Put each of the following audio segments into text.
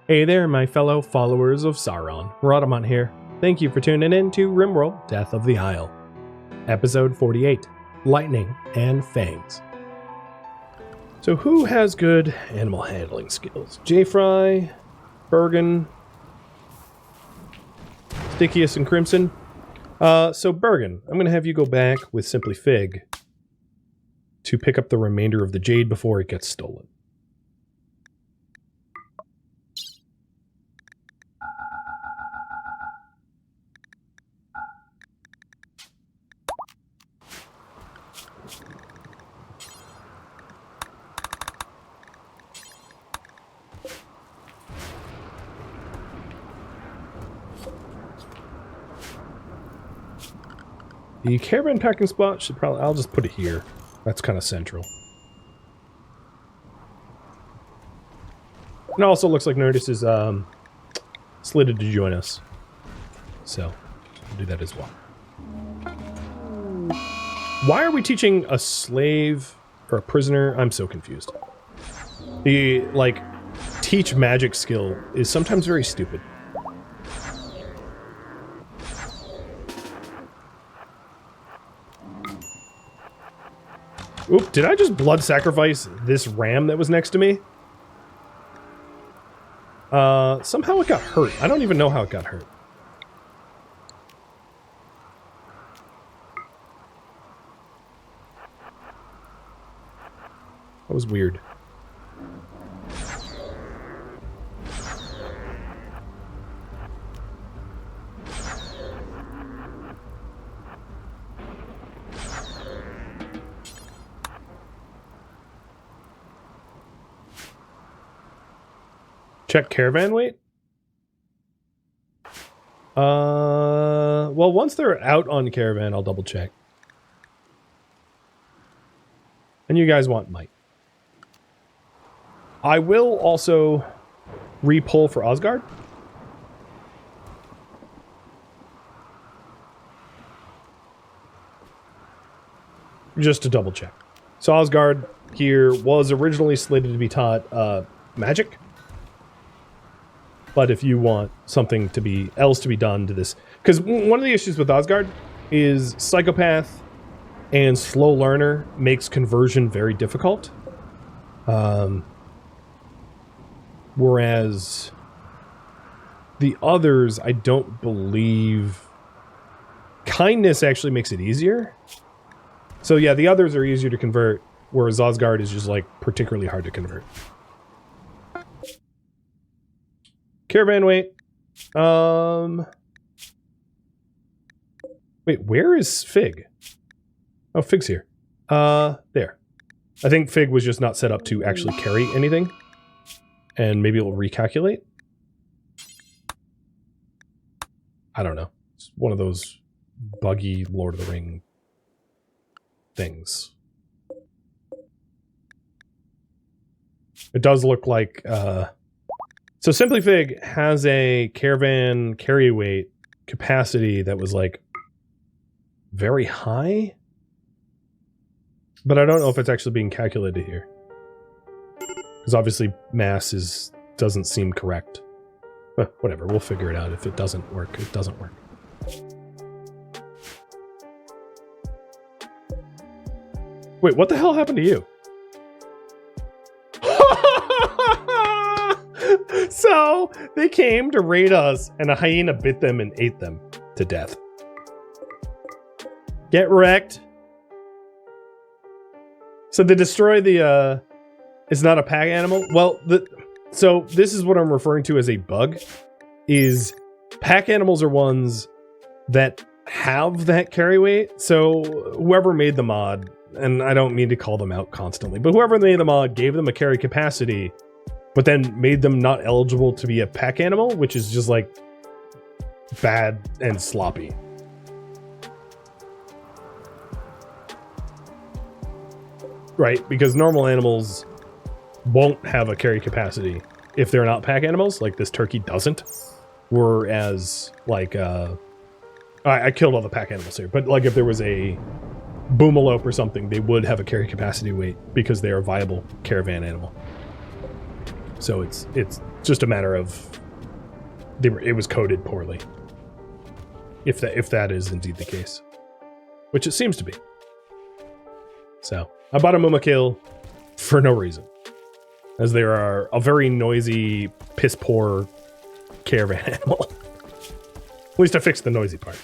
Hey there, my fellow followers of Sauron. Rhadamant here. Thank you for tuning in to RimWorld, Death of the Isle. Episode 48, Lightning and Fangs. So who has good animal handling skills? J-Fry, Bergen, Stickius, and Crimson. So Bergen, I'm going to have you go back with Simply Fig to pick up the remainder of the jade before it gets stolen. The caravan packing spot should probably... I'll just put it here. That's kind of central. And it also looks like Nerdist is slitted to join us. So, we'll do that as well. Why are we teaching a slave or a prisoner? I'm so confused. The, like, teach magic skill is sometimes very stupid. Oop, did I just blood sacrifice this ram that was next to me? Somehow it got hurt. I don't even know how it got hurt. That was weird. Check caravan weight? Well, once they're out on caravan, I'll double check. And you guys want might. I will also re-pull for Osgard. Just to double check. So Osgard here was originally slated to be taught magic. But if you want something to be else to be done to this, because one of the issues with Osgard is psychopath and slow learner makes conversion very difficult. Whereas the others, I don't believe kindness actually makes it easier. So yeah, the others are easier to convert, whereas Osgard is just like particularly hard to convert. Caravan weight. Wait, where is Fig? Oh, Fig's here. There. I think Fig was just not set up to actually carry anything. And maybe it'll recalculate. I don't know. It's one of those buggy Lord of the Ring things. It does look like, so Simply Fig has a caravan carry weight capacity that was like very high, but I don't know if it's actually being calculated here because obviously mass doesn't seem correct. But whatever, we'll figure it out. If it doesn't work, it doesn't work. Wait, what the hell happened to you? So, they came to raid us, and a hyena bit them and ate them to death. Get wrecked. So they destroy the, it's not a pack animal? Well, so this is what I'm referring to as a bug, is pack animals are ones that have that carry weight. So whoever made the mod, and I don't mean to call them out constantly, but whoever made the mod gave them a carry capacity but then made them not eligible to be a pack animal, which is just like bad and sloppy. Right, because normal animals won't have a carry capacity if they're not pack animals, like this turkey doesn't. Whereas, like, I killed all the pack animals here, but like if there was a boomalope or something, they would have a carry capacity weight because they are a viable caravan animal. So it's just a matter of it was coded poorly. If that is indeed the case, which it seems to be. So I bought a Mumakil for no reason, as they are a very noisy, piss poor caravan animal. At least I fixed the noisy part.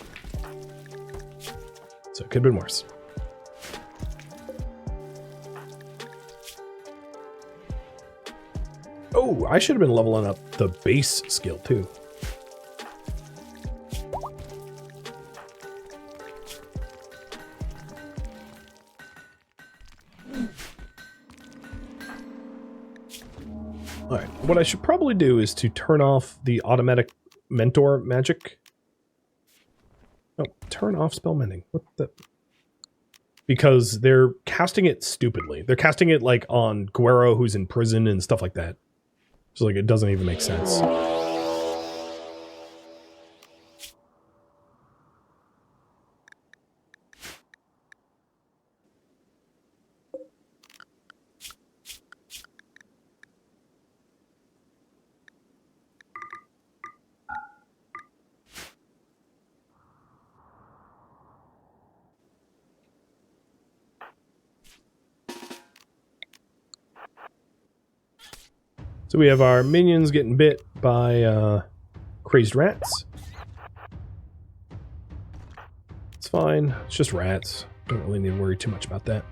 So it could have been worse. Oh, I should have been leveling up the base skill too. All right, what I should probably do is to turn off the automatic mentor magic. Oh, turn off spell mending. What the? Because they're casting it stupidly. They're casting it like on Guero, who's in prison and stuff like that. So like it doesn't even make sense. So we have our minions getting bit by crazed rats. It's fine. It's just rats. Don't really need to worry too much about that.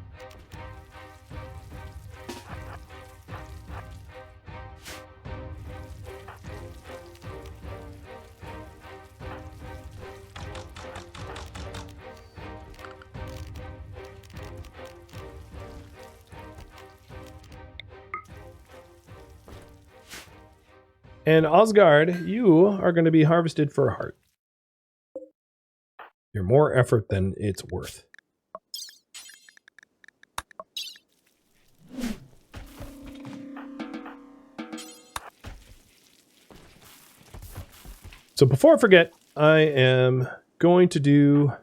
And Osgard, you are going to be harvested for a heart. You're more effort than it's worth. So before I forget, I am going to do...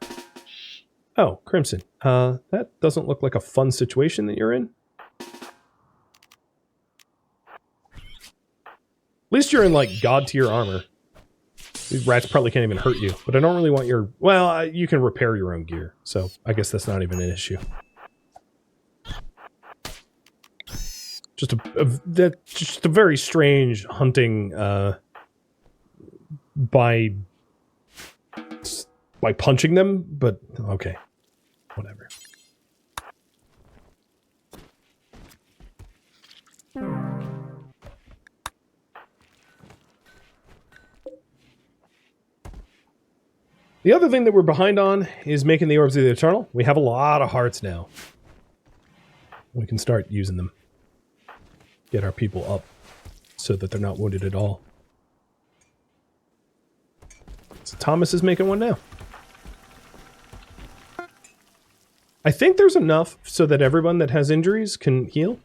Oh, Crimson. That doesn't look like a fun situation that you're in. At least you're in, like, god-tier armor. These rats probably can't even hurt you, but I don't really want your... Well, you can repair your own gear, so I guess that's not even an issue. Just a very strange hunting by punching them, but okay. Whatever. The other thing that we're behind on is making the Orbs of the Eternal. We have a lot of hearts now. We can start using them. Get our people up so that they're not wounded at all. So Thomas is making one now. I think there's enough so that everyone that has injuries can heal.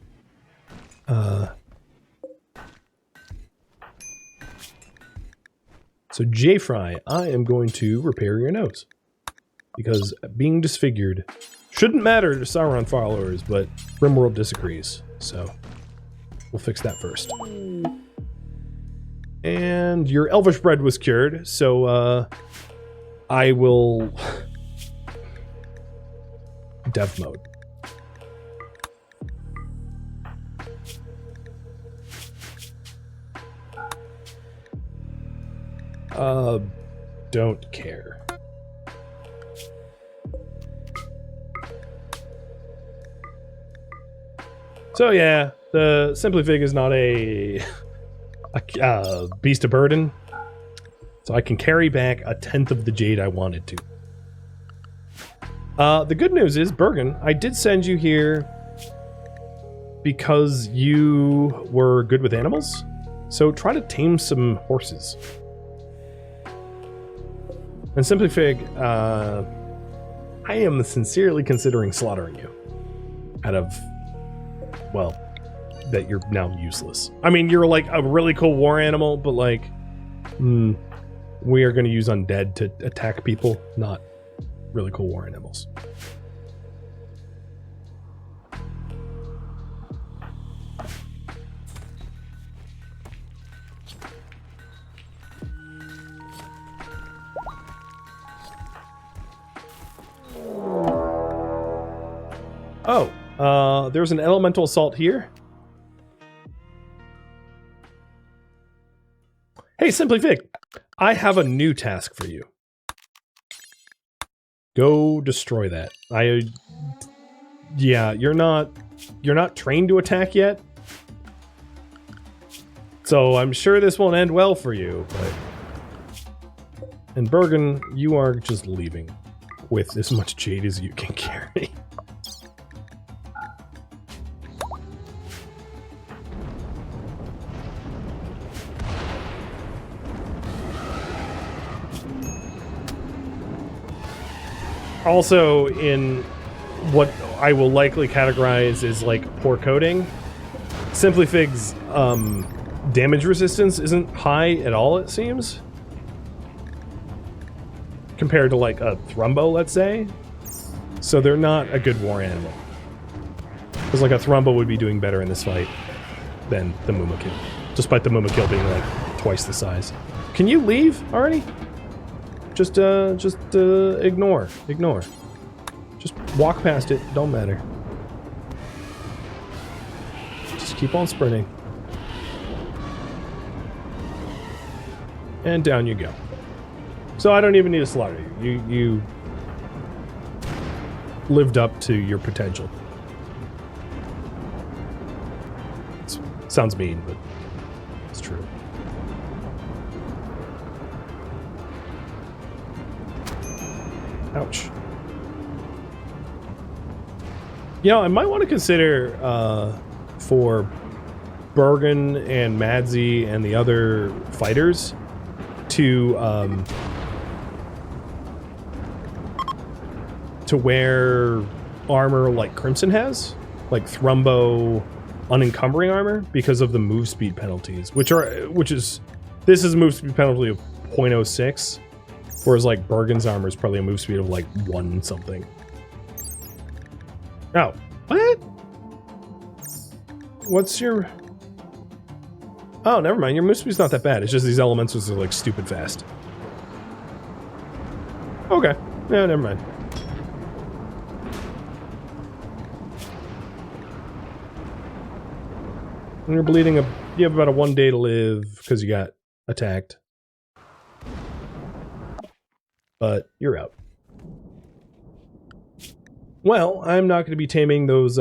So J-Fry, I am going to repair your nose. Because being disfigured shouldn't matter to Sauron followers, but RimWorld disagrees. So we'll fix that first. And your elvish bread was cured, so I will... dev mode. Don't care. So yeah, the Simply Fig is not a beast of burden, so I can carry back 1/10 of the jade I wanted to. The good news is, Bergen, I did send you here because you were good with animals, so try to tame some horses. And Simply Fig, I am sincerely considering slaughtering you. Out of, well, that you're now useless. I mean, you're like a really cool war animal, but like, we are going to use undead to attack people, not really cool war animals. Oh, there's an elemental assault here. Hey, Simply Fig, I have a new task for you. Go destroy that. Yeah, you're not trained to attack yet. So I'm sure this won't end well for you, but... And Bergen, you are just leaving with as much jade as you can carry. Also, in what I will likely categorize as like poor coding, Simply Fig's damage resistance isn't high at all, it seems. Compared to like a Thrumbo, let's say. So they're not a good war animal. Because like a Thrumbo would be doing better in this fight than the Mumakil. Despite the Mumakil being like twice the size. Can you leave already? Just ignore. Just walk past it, don't matter. Just keep on sprinting. And down you go. So I don't even need to slaughter you. You lived up to your potential. Sounds mean, but it's true. Ouch. You know, I might want to consider for Bergen and Madsy and the other fighters to wear armor like Crimson has, like Thrumbo unencumbering armor, because of the move speed penalties, this is a move speed penalty of 0.06. Whereas, like, Bergen's armor is probably a move speed of, like, 1 something. Oh. What? What's your... Oh, never mind. Your move speed's not that bad. It's just these elementals are, like, stupid fast. Okay. Yeah, never mind. And you're bleeding you have about a 1 day to live because you got attacked. But you're out. Well, I'm not going to be taming those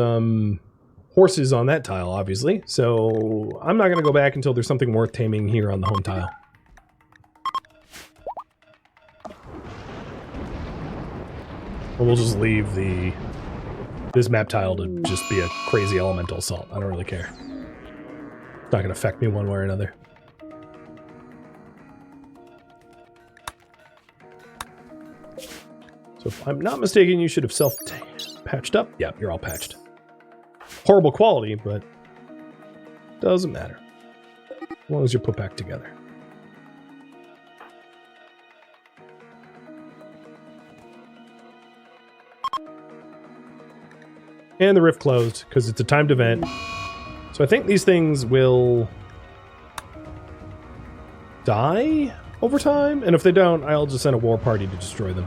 horses on that tile, obviously. So I'm not going to go back until there's something worth taming here on the home tile. Or we'll just leave this map tile to just be a crazy elemental assault. I don't really care. It's not going to affect me one way or another. So if I'm not mistaken, you should have self-patched up. Yeah, you're all patched. Horrible quality, but doesn't matter. As long as you're put back together. And the rift closed, because it's a timed event. So I think these things will die over time, and if they don't, I'll just send a war party to destroy them.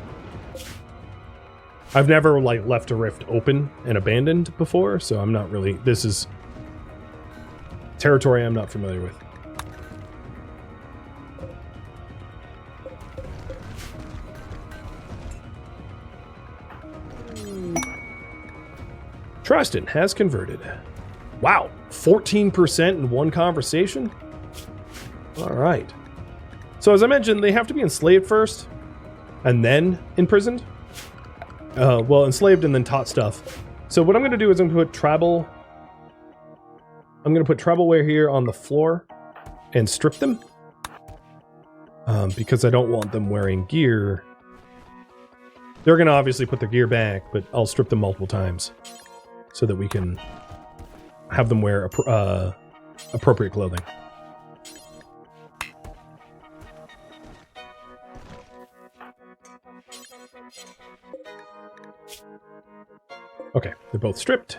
I've never, like, left a rift open and abandoned before, so I'm not really... This is territory I'm not familiar with. Tristan has converted. Wow, 14% in one conversation? Alright. So as I mentioned, they have to be enslaved first, and then imprisoned. Well, enslaved and then taught stuff. So what I'm going to do is I'm going to put tribal... I'm going to put tribalware here on the floor and strip them. Because I don't want them wearing gear. They're going to obviously put their gear back, but I'll strip them multiple times. So that we can have them wear appropriate clothing. Okay, they're both stripped.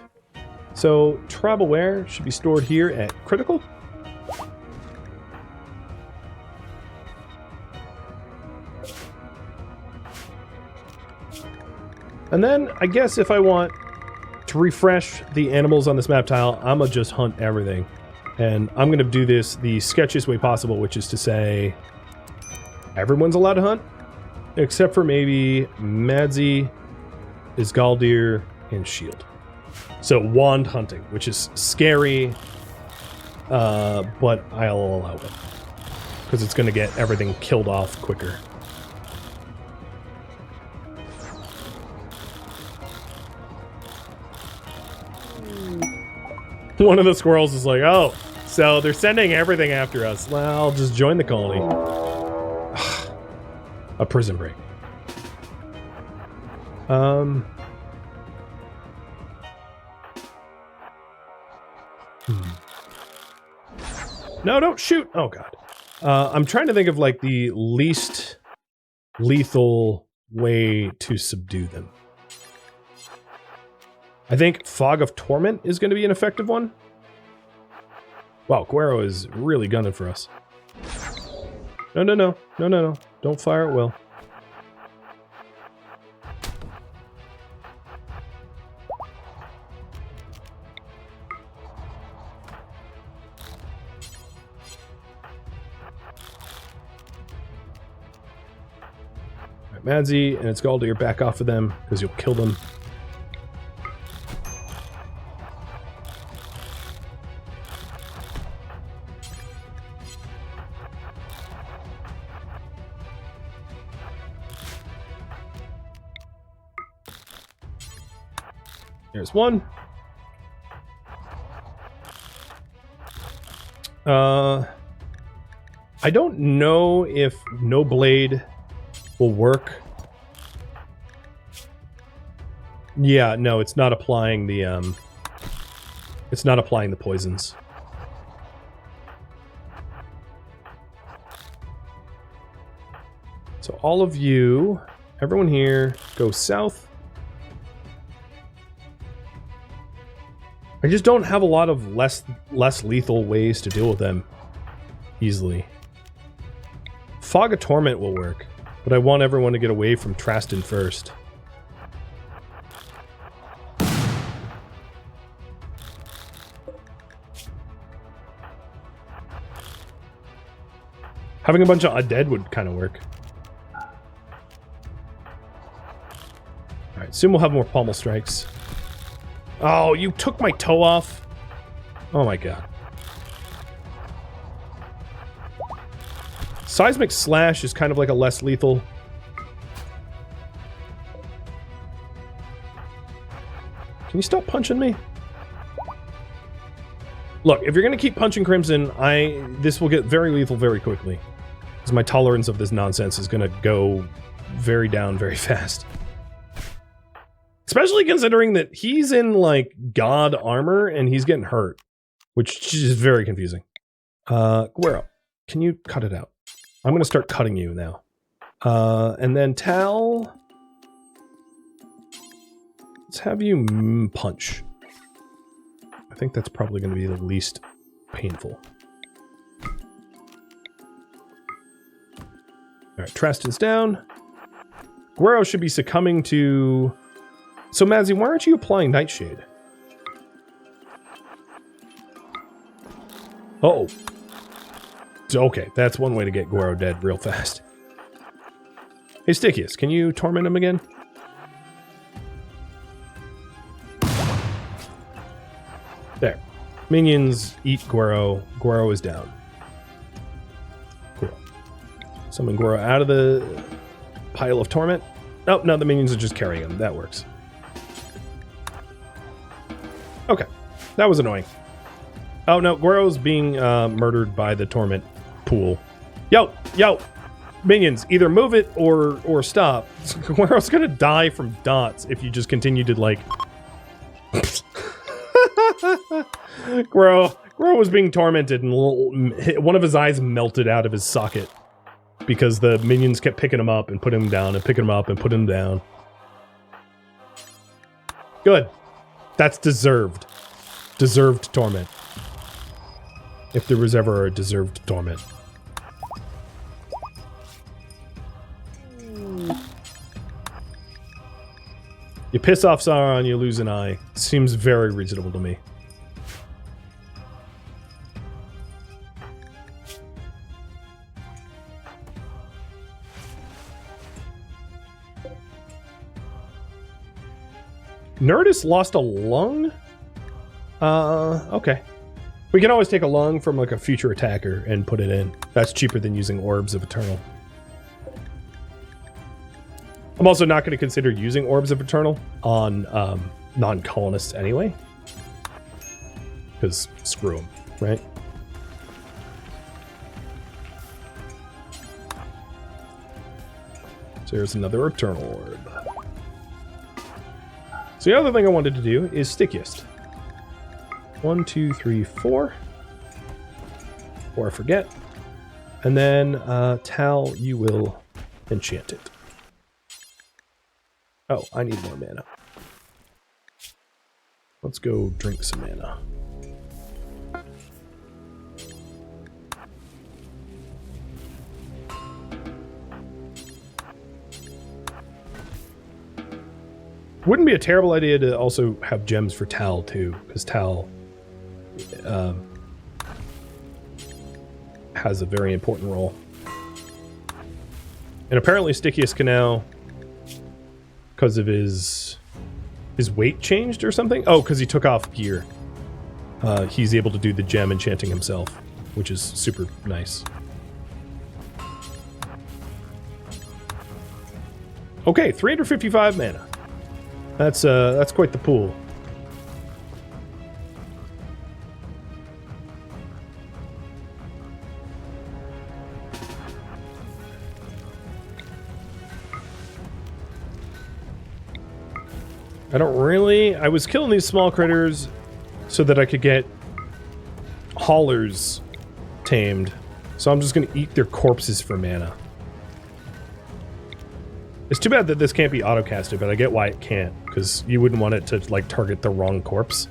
So, tribalware should be stored here at critical. And then, I guess if I want to to refresh the animals on this map tile, I'm gonna just hunt everything. And I'm gonna do this the sketchiest way possible, which is to say everyone's allowed to hunt, except for maybe Madzi, Isgaldir, and Shield. So wand hunting, which is scary, but I'll allow it. Because it's gonna get everything killed off quicker. One of the squirrels is like, oh, so they're sending everything after us. Well, I'll just join the colony. A prison break. No, don't shoot. Oh, God. I'm trying to think of, like, the least lethal way to subdue them. I think Fog of Torment is going to be an effective one. Wow, Guero is really gunning for us. No, no, no. No, no, no. Don't fire at will. Right, Madzi and Isgaldir, back off of them, because you'll kill them. There's one. I don't know if no blade will work. Yeah, no, it's not applying the poisons. So all of you, everyone here, go south. I just don't have a lot of less lethal ways to deal with them easily. Fog of Torment will work, but I want everyone to get away from Traston first. Having a bunch of undead would kind of work. Alright, soon we'll have more pommel strikes. Oh, you took my toe off? Oh my god. Seismic Slash is kind of like a less lethal. Can you stop punching me? Look, if you're gonna keep punching Crimson, this will get very lethal very quickly. Because my tolerance of this nonsense is gonna go very down very fast. Especially considering that he's in, like, god armor and he's getting hurt. Which is very confusing. Guero, can you cut it out? I'm gonna start cutting you now. And then Tal... Let's have you punch. I think that's probably gonna be the least painful. Alright, Traston's down. Guero should be succumbing to... So, Madzi, why aren't you applying Nightshade? Uh-oh. Okay, that's one way to get Guero dead real fast. Hey, Stickius, can you torment him again? There. Minions eat Guero. Guero is down. Cool. Summon Guero out of the pile of torment. Oh, no, the minions are just carrying him. That works. Okay, that was annoying. Oh no, Guero's being murdered by the torment pool. Yo, minions, either move it or stop. Guero's gonna die from dots if you just continue to like. Guero was being tormented and one of his eyes melted out of his socket because the minions kept picking him up and putting him down and picking him up and putting him down. Good. That's deserved. Deserved torment. If there was ever a deserved torment. You piss off Sauron, you lose an eye. Seems very reasonable to me. Nerdist lost a lung? Okay. We can always take a lung from like a future attacker and put it in. That's cheaper than using Orbs of Eternal. I'm also not going to consider using Orbs of Eternal on non-colonists anyway. Because screw them, right? So here's another Eternal Orb. So the other thing I wanted to do is stickiest. 1, 2, 3, 4. Or I forget. And then Tal, you will enchant it. Oh, I need more mana. Let's go drink some mana. Wouldn't be a terrible idea to also have gems for Tal too, because Tal has a very important role. And apparently Stickiest can now, because of his weight changed or something? Oh, because he took off gear. He's able to do the gem enchanting himself, which is super nice. Okay, 355 mana. That's quite the pool. I was killing these small critters so that I could get haulers tamed. So I'm just going to eat their corpses for mana. It's too bad that this can't be auto-casted, but I get why it can't, because you wouldn't want it to, like, target the wrong corpse.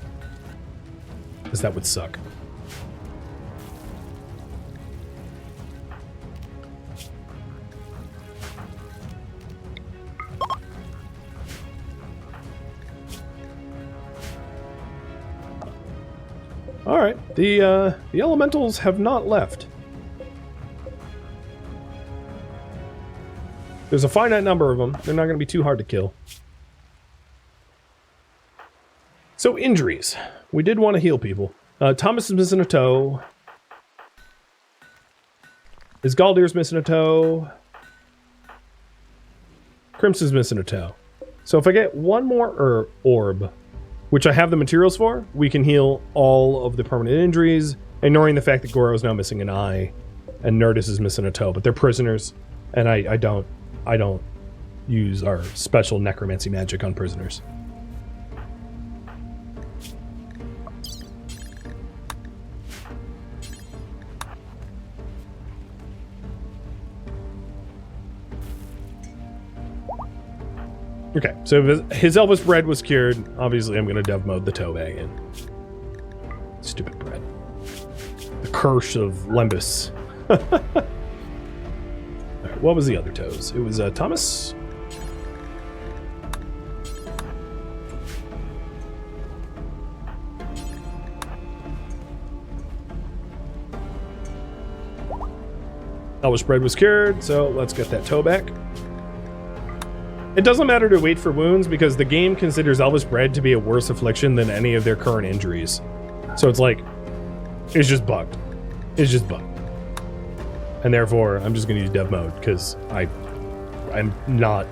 Because that would suck. Alright, the elementals have not left. There's a finite number of them. They're not going to be too hard to kill. So, injuries. We did want to heal people. Thomas is missing a toe. Isgaldir's missing a toe. Crimson's missing a toe. So if I get one more orb, which I have the materials for, we can heal all of the permanent injuries, ignoring the fact that Goro's now missing an eye, and Nerdist is missing a toe, but they're prisoners, and I don't use our special necromancy magic on prisoners. Okay, so his Elvis bread was cured. Obviously, I'm going to dev mode the toe bag in. Stupid bread. The curse of Lembus. Alright, what was the other toes? It was Thomas. Elvis bread was cured, so let's get that toe back. It doesn't matter to wait for wounds because the game considers Elvis bread to be a worse affliction than any of their current injuries. So it's like, it's just bugged. It's just bugged. And therefore, I'm just going to use dev mode because I'm not,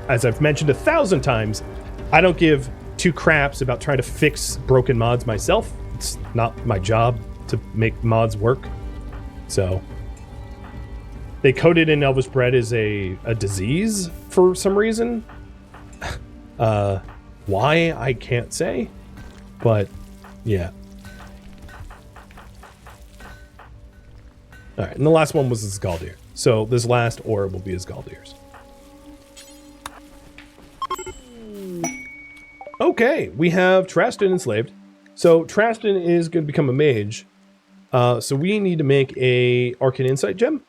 as I've mentioned 1,000 times, I don't give two craps about trying to fix broken mods myself. It's not my job to make mods work. So they coded in Elvis bread as a disease for some reason. Why, I can't say. But, yeah. Alright, and the last one was Isgaldir. So this last orb will be Isgaldir's. Okay, we have Traston enslaved. So Traston is going to become a mage. So we need to make a Arcane Insight gem.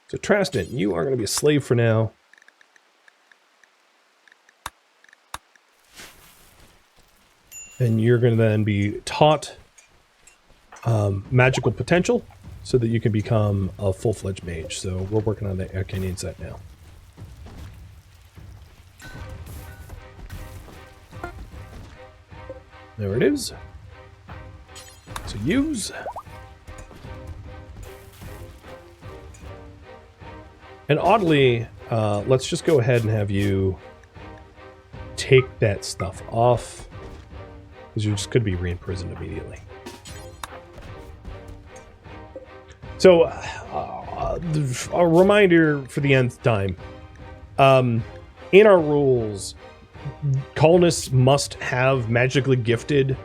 So Traston, you are going to be a slave for now. And you're going to then be taught magical potential so that you can become a full-fledged mage. So we're working on the Arcanian set now. There it is. So use. And oddly, let's just go ahead and have you take that stuff off, because you just could be re-imprisoned immediately. So, a reminder for the nth time. In our rules, colonists must have magically gifted,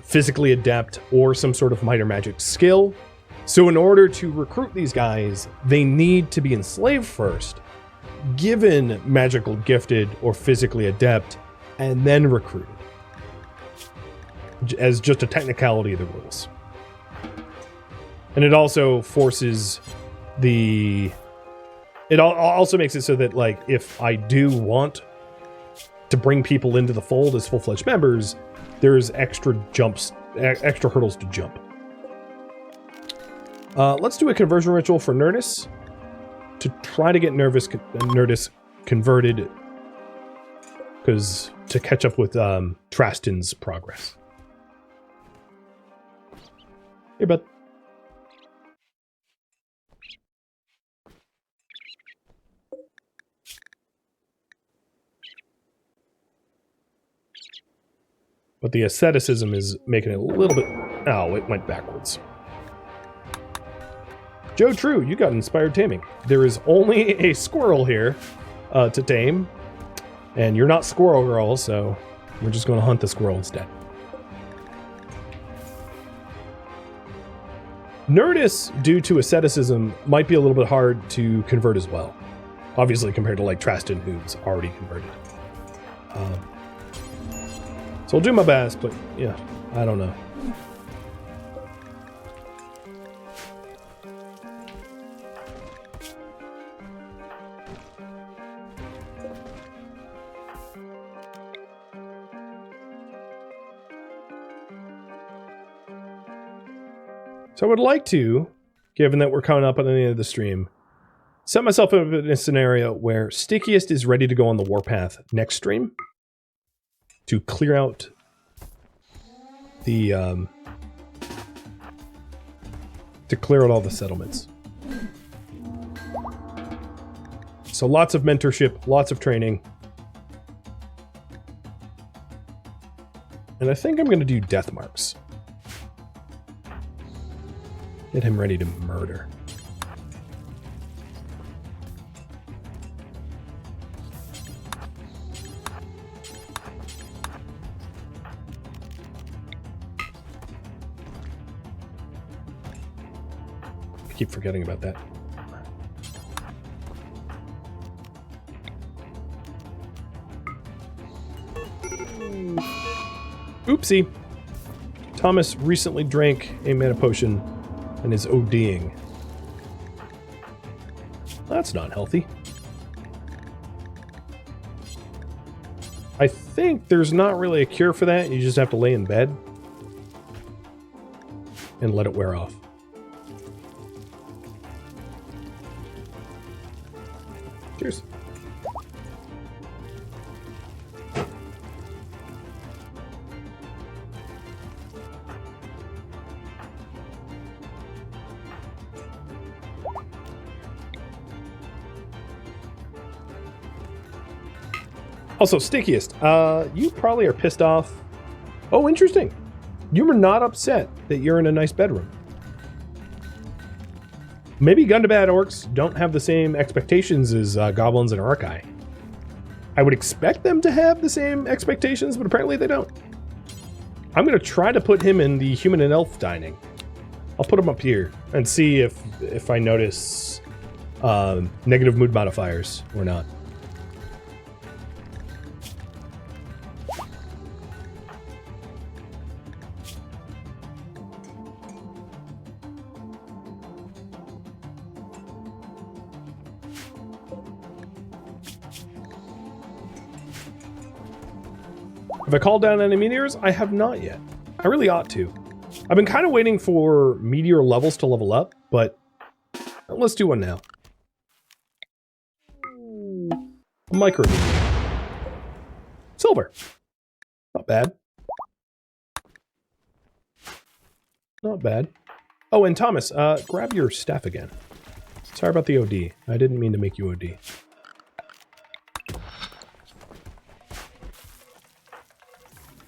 physically adept, or some sort of minor magic skill. So in order to recruit these guys, they need to be enslaved first, given magical gifted or physically adept, and then recruited. As just a technicality of the rules. And it also forces the... It also makes it so that, like, if I do want to bring people into the fold as full-fledged members, there's extra hurdles to jump. Let's do a conversion ritual for Nerdis to try to get Nerdis converted, because to catch up with Traston's progress. Hey, bud. But the asceticism is making it a little bit... Oh, it went backwards. Joe True, you got inspired taming. There is only a squirrel here to tame. And you're not Squirrel Girl, so we're just going to hunt the squirrel instead. Nerdis, due to asceticism, might be a little bit hard to convert as well. Obviously, compared to, like, Traston, who's already converted. So I'll do my best, but, yeah, I don't know. So I would like to, given that we're coming up on the end of the stream, set myself up in a scenario where Stickiest is ready to go on the warpath next stream to clear out the all the settlements. So lots of mentorship, lots of training. And I think I'm going to do death marks. Get him ready to murder. I keep forgetting about that. Oopsie. Thomas recently drank a mana potion and is ODing. That's not healthy. I think there's not really a cure for that. You just have to lay in bed and let it wear off. Cheers. Also, Stickiest, you probably are pissed off. Oh, interesting. You were not upset that you're in a nice bedroom. Maybe Gundabad orcs don't have the same expectations as goblins and Arkai. I would expect them to have the same expectations, but apparently they don't. I'm going to try to put him in the human and elf dining. I'll put him up here and see if I notice negative mood modifiers or not. Have I called down any meteors? I have not yet. I really ought to. I've been kind of waiting for meteor levels to level up, but let's do one now. Micro meteor. Silver. Not bad. Not bad. Oh, and Thomas, grab your staff again. Sorry about the OD. I didn't mean to make you OD.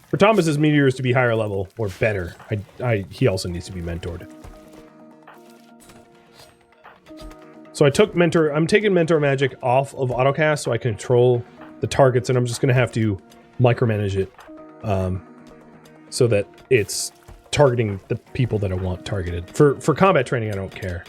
For Thomas's meteors to be higher level, or better, he also needs to be mentored. So I'm taking mentor magic off of autocast so I can control the targets, and I'm just going to have to micromanage it so that it's targeting the people that I want targeted. For combat training, I don't care.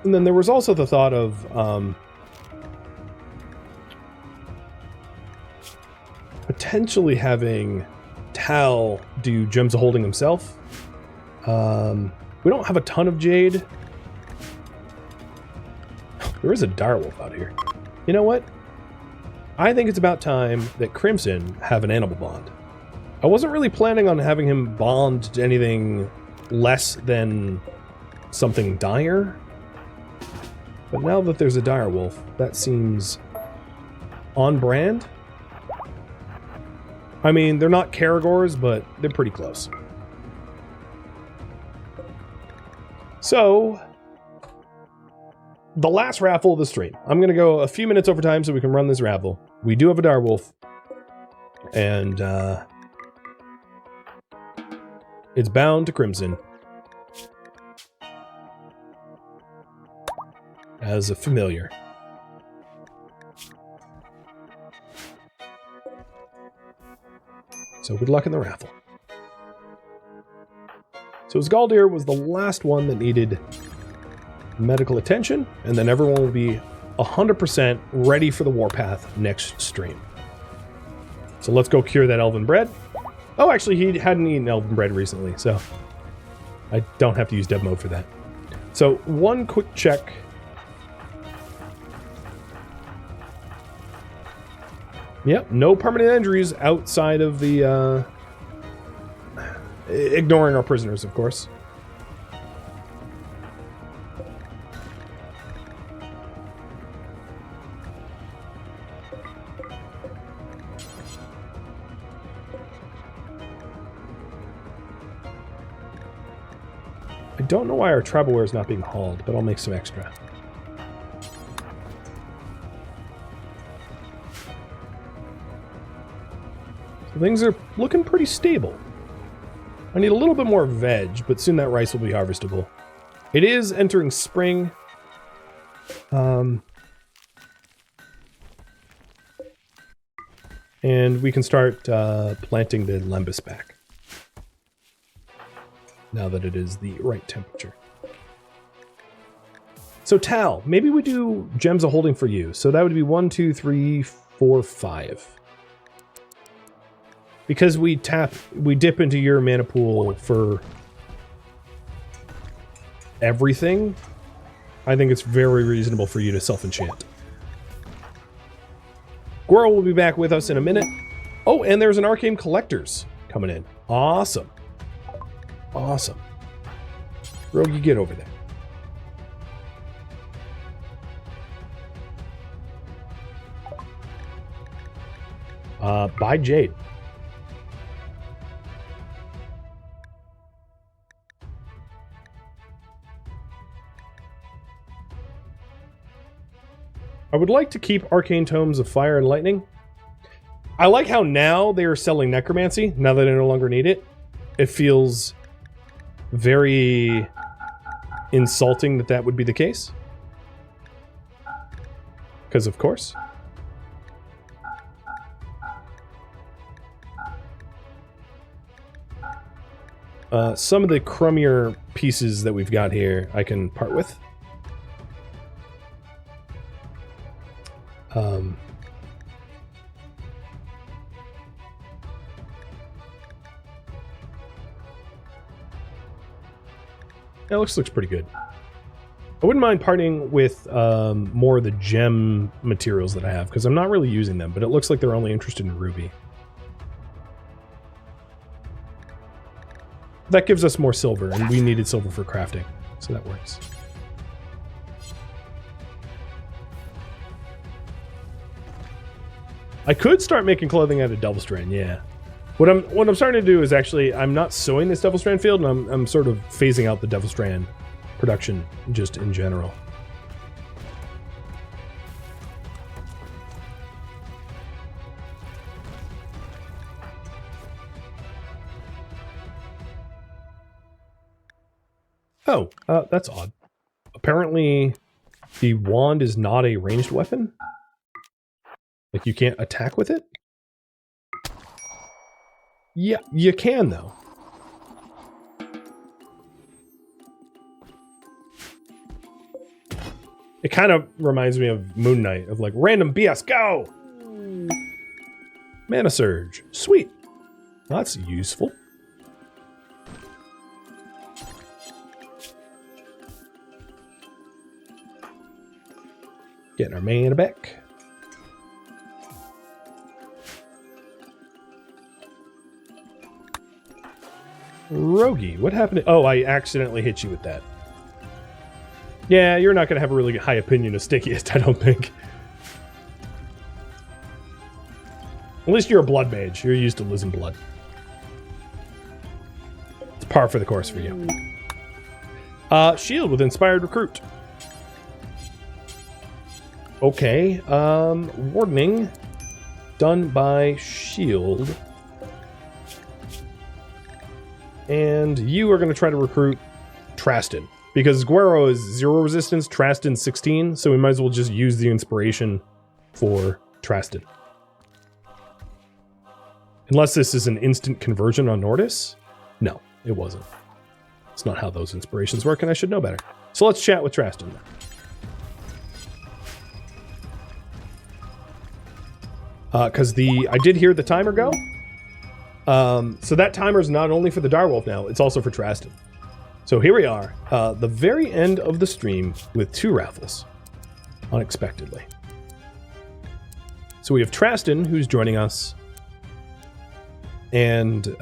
And then there was also the thought of potentially having Tal do Gems of Holding himself. We don't have a ton of Jade. There is a direwolf out here. You know what? I think it's about time that Crimson have an animal bond. I wasn't really planning on having him bond to anything less than something dire. But now that there's a direwolf, that seems on brand. I mean, they're not Caragors, but they're pretty close. So, the last raffle of the stream. I'm going to go a few minutes over time so we can run this raffle. We do have a direwolf. And, it's bound to Crimson. As a familiar. So good luck in the raffle. So Sgaldir was the last one that needed medical attention, and then everyone will be 100% ready for the warpath next stream. So let's go cure that elven bread. Oh, actually, he hadn't eaten elven bread recently, so I don't have to use dev mode for that. So one quick check. Yep, no permanent injuries outside of the, ignoring our prisoners, of course. I don't know why our travelware is not being hauled, but I'll make some extra. Things are looking pretty stable. I need a little bit more veg, but soon that rice will be harvestable. It is entering spring. And we can start planting the lembas back. Now that it is the right temperature. So Tal, maybe we do Gems of Holding for you. So that would be 1, 2, 3, 4, 5. Because we dip into your mana pool for everything, I think it's very reasonable for you to self-enchant. Squirrel will be back with us in a minute. Oh, and there's an Arcane Collectors coming in. Awesome. Awesome. Rogue, you get over there. Buy Jade. I would like to keep Arcane Tomes of Fire and Lightning. I like how now they are selling Necromancy, now that I no longer need it. It feels very insulting that that would be the case. Because of course. Some of the crummier pieces that we've got here I can part with. That looks pretty good. I wouldn't mind parting with more of the gem materials that I have, because I'm not really using them, but it looks like they're only interested in ruby. That gives us more silver, and we needed silver for crafting, so that works. I could start making clothing out of devil strand, yeah. What I'm starting to do is actually, I'm not sowing this devil strand field, and I'm sort of phasing out the devil strand production just in general. Oh, that's odd. Apparently, the wand is not a ranged weapon. Like, you can't attack with it? Yeah, you can, though. It kind of reminds me of Moon Knight, of like, random BS, go! Mana Surge. Sweet. Well, that's useful. Getting our mana back. Rogie, what happened to... Oh, I accidentally hit you with that. Yeah, you're not going to have a really high opinion of Stickiest, I don't think. At least you're a blood mage. You're used to losing blood. It's par for the course for you. Shield with Inspired Recruit. Okay, wardening done by shield. And you are going to try to recruit Traston. Because Guero is 0 resistance, Traston 16, so we might as well just use the inspiration for Traston. Unless this is an instant conversion on Nordis? No, it wasn't. It's not how those inspirations work, and I should know better. So let's chat with Traston then. Because I did hear the timer go. So that timer is not only for the direwolf now, it's also for Traston. So here we are, the very end of the stream with 2 raffles, unexpectedly. So we have Traston, who's joining us, and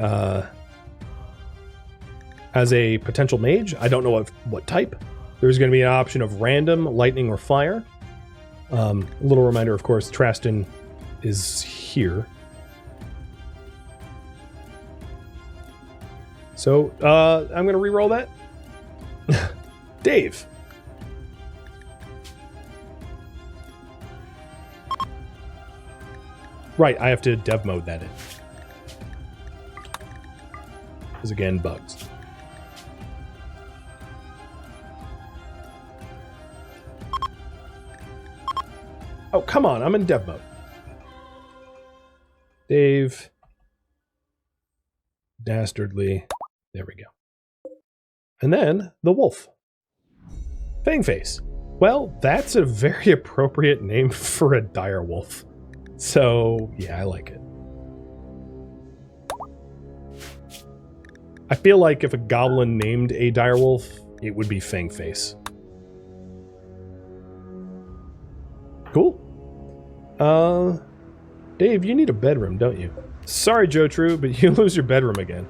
as a potential mage, I don't know what type. There's going to be an option of random, lightning, or fire. A little reminder, of course, Traston is here. So, I'm going to re-roll that. Dave. Right, I have to dev mode that in. Because again, bugs. Oh, come on, I'm in dev mode. Dave. Dastardly. There we go. And then, the wolf. Fangface. Well, that's a very appropriate name for a dire wolf. So, yeah, I like it. I feel like if a goblin named a dire wolf, it would be Fangface. Cool. Dave, you need a bedroom, don't you? Sorry, Joe True, but you lose your bedroom again.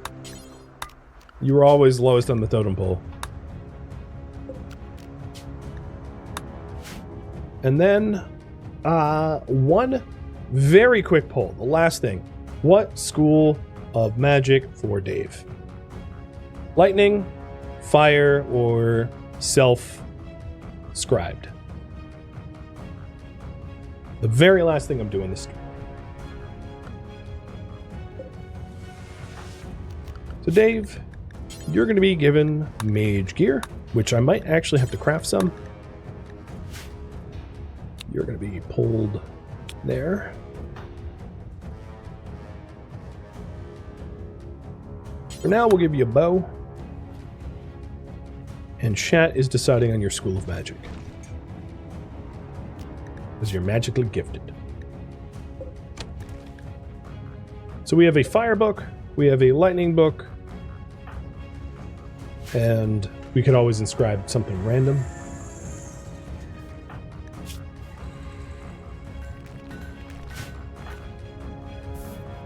You were always lowest on the totem pole. And then, one very quick poll. The last thing. What school of magic for Dave? Lightning, fire, or self-scribed? The very last thing I'm doing this stream. So Dave, you're going to be given mage gear, which I might actually have to craft some. You're going to be pulled there. For now, we'll give you a bow. And chat is deciding on your school of magic. Because you're magically gifted. So we have a fire book, we have a lightning book, and We could always inscribe something random.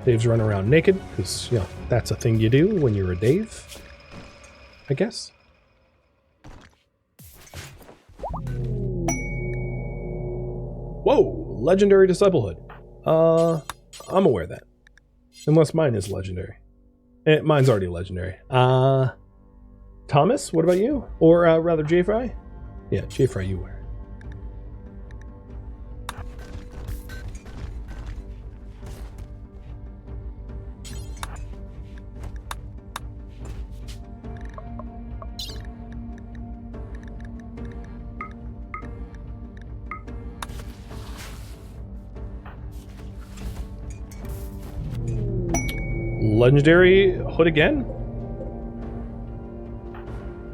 Dave's running around naked, because, you know, that's a thing you do when you're a Dave, I guess. Whoa! Legendary Disciplehood. I'm aware of that. Unless mine is legendary. Mine's already legendary. Thomas, what about you? Or rather, J-Fry? Yeah, J-Fry you were. Legendary hood again?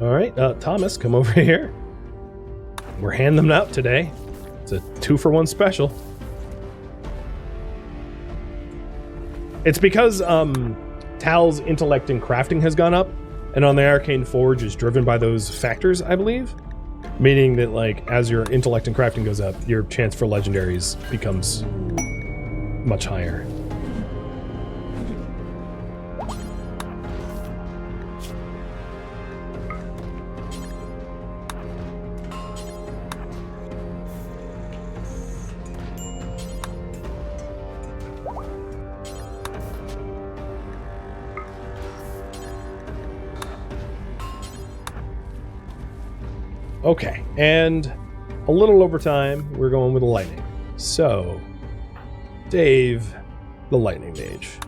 Alright, Thomas, come over here. We're handing them out today. It's a 2-for-1 special. It's because Tal's intellect in crafting has gone up, and on the Arcane Forge is driven by those factors, I believe. Meaning that, like, as your intellect in crafting goes up, your chance for legendaries becomes much higher. Okay, and a little over time, we're going with the lightning. So, Dave, the lightning mage.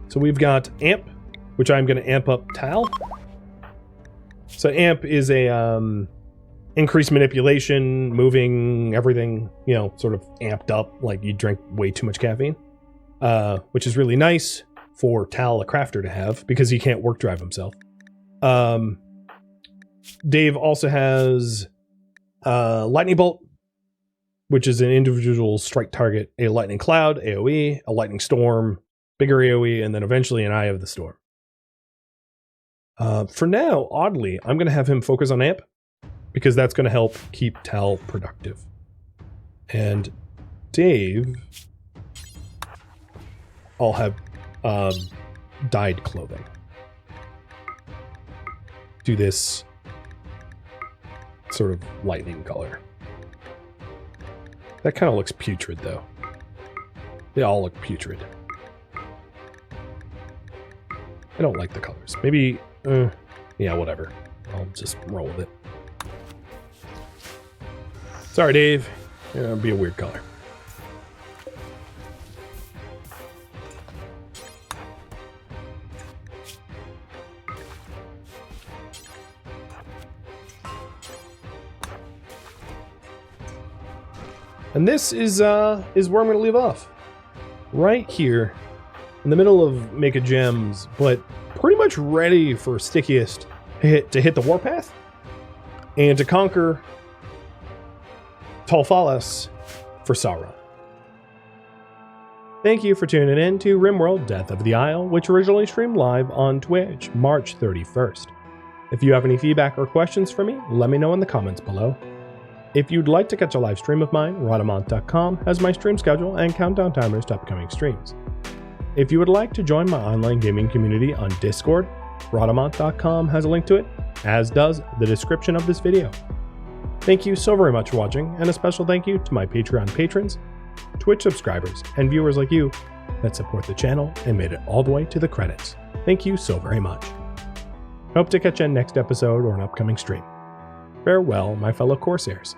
So we've got Amp, which I'm going to amp up Tal. So Amp is a increased manipulation, moving, everything, you know, sort of amped up, like you drink way too much caffeine, which is really nice for Tal, a crafter, to have, because he can't work drive himself. Dave also has Lightning Bolt, which is an individual strike target, a Lightning Cloud, AoE, a Lightning Storm, bigger AoE, and then eventually an Eye of the Storm. For now, oddly, I'm going to have him focus on Amp, because that's going to help keep Tal productive. And Dave, I'll have dyed clothing. Do this sort of lightning color. That kind of looks putrid, though. They all look putrid. I don't like the colors. Maybe, yeah, whatever. I'll just roll with it. Sorry, Dave. It'll be a weird color. And this is where I'm going to leave off. Right here, in the middle of Make a Gems, but pretty much ready for Stickiest to hit the warpath and to conquer Tolfalas for Sauron. Thank you for tuning in to RimWorld Death of the Isle, which originally streamed live on Twitch, March 31st. If you have any feedback or questions for me, let me know in the comments below. If you'd like to catch a live stream of mine, Rhadamant.com has my stream schedule and countdown timers to upcoming streams. If you would like to join my online gaming community on Discord, Rhadamant.com has a link to it, as does the description of this video. Thank you so very much for watching, and a special thank you to my Patreon patrons, Twitch subscribers, and viewers like you that support the channel and made it all the way to the credits. Thank you so very much. Hope to catch you in next episode or an upcoming stream. Farewell, my fellow Corsairs.